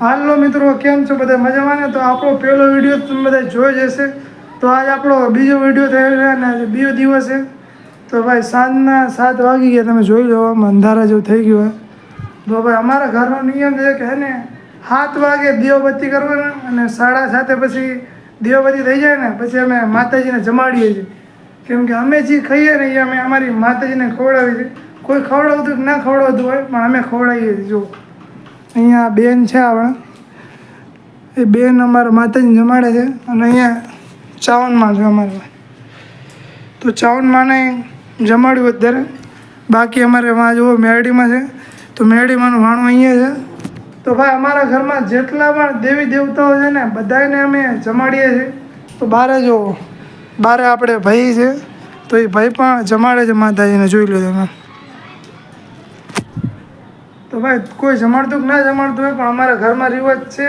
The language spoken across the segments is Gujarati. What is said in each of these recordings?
હાલો મિત્રો, કેમ છો બધા? મજામાં ને? તો આપણો પહેલો વિડીયો તમે બધા જોઈ જશે. તો આજ આપણો બીજો વિડીયો થયો છે અને બીજો દિવસ છે. તો ભાઈ સાંજના 7 વાગી ગયા, તમે જોઈ લો, અંધારા જેવું થઈ ગયું હોય. તો ભાઈ અમારા ઘરનો નિયમ છે કે હે ને 7 વાગે દીવાબત્તી કરવાના અને 7:30 પછી દીવાબત્તી થઈ જાય ને પછી અમે માતાજીને જમાડીએ છીએ. કેમ કે અમે જે ખાઈએ ને એ અમે અમારી માતાજીને ખવડાવીએ છીએ. કોઈ ખવડાવતું કે ના ખવડાવતું હોય પણ અમે ખવડાવીએ છીએ. જો અહીંયા બેન છે આપણા, એ બેન અમારા માતાજીને જમાડે છે અને અહીંયા ચાવનમાં છે અમારે. તો ચાવનમાંને જમાડ્યું અત્યારે. બાકી અમારે વાં જુઓ મેરડીમાં છે, તો મેરડીમાંનું વાણું અહીંયા છે. તો ભાઈ અમારા ઘરમાં જેટલા પણ દેવી દેવતાઓ છે ને બધાને અમે જમાડીએ છીએ. તો બારે જો બારે આપણે ભાઈ છે, તો એ ભાઈ પણ જમાડે છે માતાજીને, જોઈ લો તમે. તો ભાઈ કોઈ જમાડતું કે ના જમાડતું હોય પણ અમારા ઘરમાં રિવાજ છે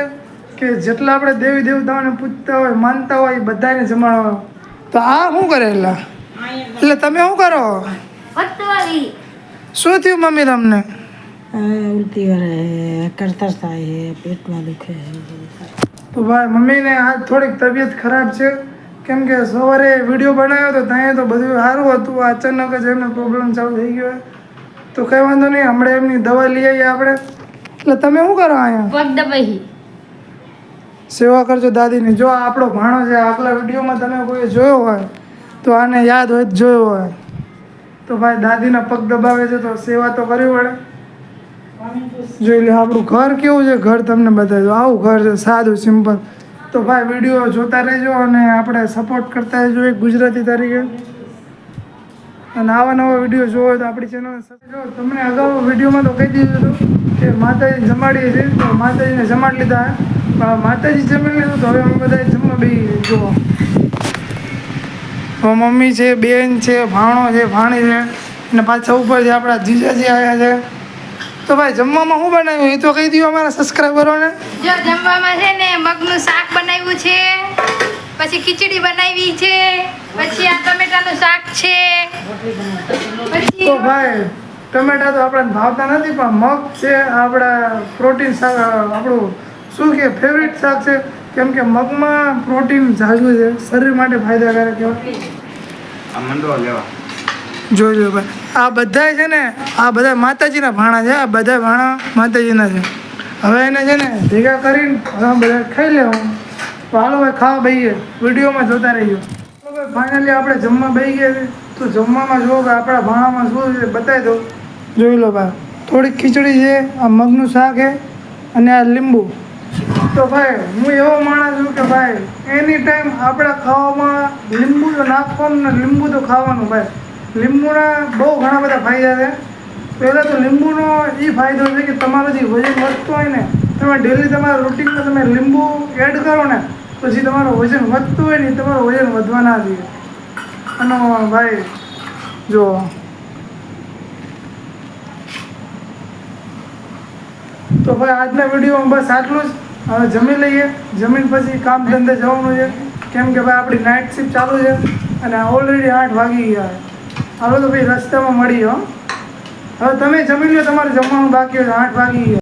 કે જેટલા આપણે દેવી દેવતાઓને પૂજતા હોય માનતા હોય એ બધાને જમાડવા. તો આ શું કરેલા એટલે તમે શું કરો? શું થયું મમ્મી તમને? ઉલટી વાળા કરતા થાય, પેટમાં દુખે. તો ભાઈ મમ્મીને આજ થોડીક તબિયત ખરાબ છે. કેમ કે સવારે વિડીયો બનાવ્યો તો ત્યાં તો બધું સારું હતું, અચાનક જ એમને પ્રોબ્લેમ ચાલુ થઈ ગયો. તો કંઈ વાંધો નહીં, હમણાં એમની દવા લઈ આવીએ આપણે. એટલે તમે શું કરો અહીંયા? સેવા કરજો દાદીની. જો આ આપણો ભાણો છે, આગલા વિડીયોમાં તમે કોઈ જોયો હોય તો આને યાદ હોય જ જોયો હોય. તો ભાઈ દાદીના પગ દબાવે છે તો સેવા તો કરવી પડે. જોઈ લે આપણું ઘર કેવું છે, ઘર તમને બતાવી દો. આવું ઘર છે, સાદું સિમ્પલ. તો ભાઈ વિડીયો જોતા રહેજો અને આપણે સપોર્ટ કરતા રહેજો એક ગુજરાતી તરીકે. અને આવા નવા વિડીયો જોવો તો આપણી ચેનલ જો તમને અગાઉ વિડીયોમાં તો કહી દીધું હતું કે માતાજી જમાડીએ છીએ, તો માતાજીને જમાડી લીધા. પણ માતાજી જમી લીધું તો હવે અમે બધા જમવા બેસી જુઓ. તો મમ્મી છે, બેન છે, ભાણો છે, ભાણી છે અને પાછા ઉપરથી આપણા જીજાજી આવ્યા છે. તો ભાઈ જમવામાં શું બનાવ્યું એ તો કહી દો અમારા સબસ્ક્રાઈબરોને. જો જમવામાં છે ને મગનું શાક બનાવ્યું છે, પછી ખીચડી બનાવી છે, પછી આ ટમેટાનું શાક છે. તો ભાઈ ટમેટા તો આપણને ભાવતા નથી પણ મગ છે આપણા પ્રોટીન શાક, આપણું શું કે ફેવરિટ શાક છે. કેમ કે મગમાં પ્રોટીન ઝાઝું છે, શરીર માટે ફાયદાકારક કહેવાય. જોઈ લો ભાઈ, આ બધા છે ને આ બધા માતાજીના ભાણા છે. આ બધા ભાણા માતાજીના છે. હવે એને છે ને ભેગા કરીને હવે બધા ખાઈ લેવું. તો હાલો ભાઈ ખાવા બેસીએ, વિડીયોમાં જોતા રહીએ. તો ભાઈ ફાઇનલી આપણે જમવા બેસી ગયા છે. તો જમવામાં જુઓ કે આપણા ભાણામાં શું છે બતાવી દો. જોઈ લો ભાઈ, થોડીક ખીચડી છે, આ મગનું શાક છે અને આ લીંબુ. તો ભાઈ હું એવો માણસ છું કે ભાઈ એની ટાઈમ આપણા ખાવામાં લીંબુ તો નાખવાનું ને લીંબુ તો ખાવાનું. ભાઈ લીંબુના બહુ ઘણા બધા ફાયદા છે. પહેલાં તો લીંબુનો એ ફાયદો છે કે તમારું જે વજન વધતું હોય ને, તમે ડેલી તમારા રૂટીનમાં તમે લીંબુ એડ કરો ને તો જે તમારું વજન વધતું હોય ને તમારું વજન વધવા ના જોઈએ. અને ભાઈ જો તો ભાઈ આજના વિડીયોમાં બસ આટલું જ. હવે જમી લઈએ, જમીન પછી કામ ધંધે જવાનું છે. કેમ કે ભાઈ આપણી નાઇટ શિફ્ટ ચાલુ છે અને ઓલરેડી 8 વાગી ગયા. હાલો તો ભાઈ રસ્તામાં મળીએ. હવે તમે જમી લો, તમારે જમવાનું બાકી હોય 8 વાગી ગયા.